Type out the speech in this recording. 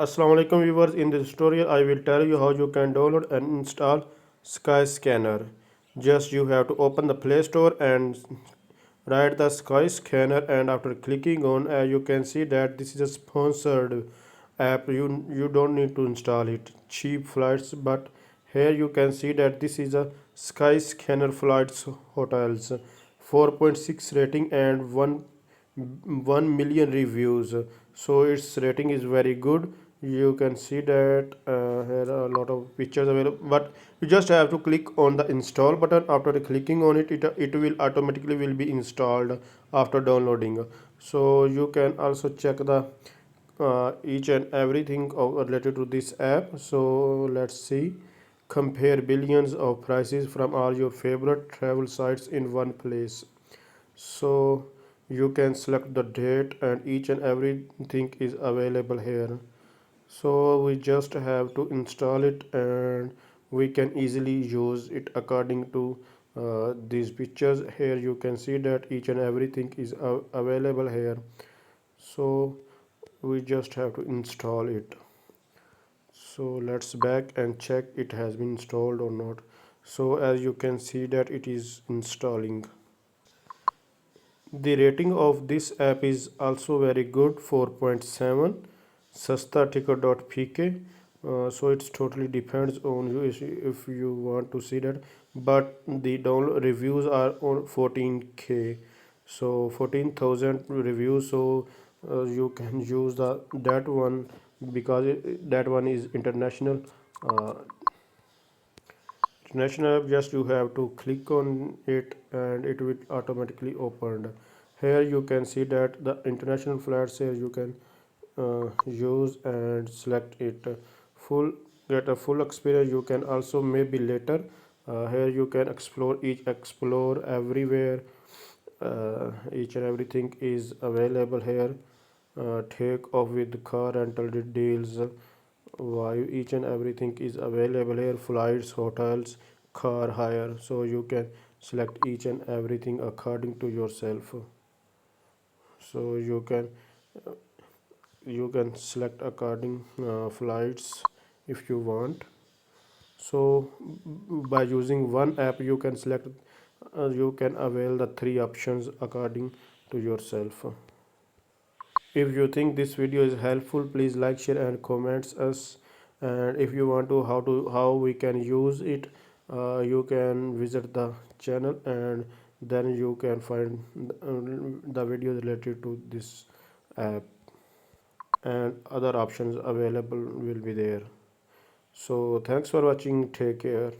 Assalamu alaikum viewers. In this tutorial I will tell you how you can download and install Skyscanner. Just you have to open the Play Store and write the Skyscanner, and after clicking on, you can see that this is a sponsored app. You don't need to install it. Cheap flights, but here you can see that this is a Skyscanner flights hotels, 4.6 rating and 1 million reviews, so its rating is very good. You can see that here are a lot of pictures available, but you just have to click on the install button. After clicking on it, it will automatically will be installed after downloading. So you can also check the each and everything related to this app. So let's see. Compare billions of prices from all your favorite travel sites in one place. So you can select the date, and each and everything is available here. So we just have to install it, and we can easily use it according to these pictures. Here you can see that each and everything is available here. So we just have to install it. So let's back and check it has been installed or not. So as you can see that it is installing. The rating of this app is also very good, 4.7. Sastaticket.pk. So it's totally depends on you if you want to see that, but the download reviews are on 14k, so 14,000 reviews. So you can use that one because that one is international. uh, International app, just you have to click on it and it will automatically opened. Here you can see that the international flights here you can use and select it. Full Get a full experience. You can also maybe later. Here you can explore everywhere. Each and everything is available here. Take off with car rental deals. Why each and everything is available here. Flights, hotels, car hire. So you can select each and everything according to yourself. So you can select according flights if you want. So by using one app you can select, you can avail the three options according to yourself. If you think this video is helpful, please like, share and comments us. And if you want to how we can use it, you can visit the channel, and then you can find the videos related to this app, and other options available will be there. So thanks for watching. Take care.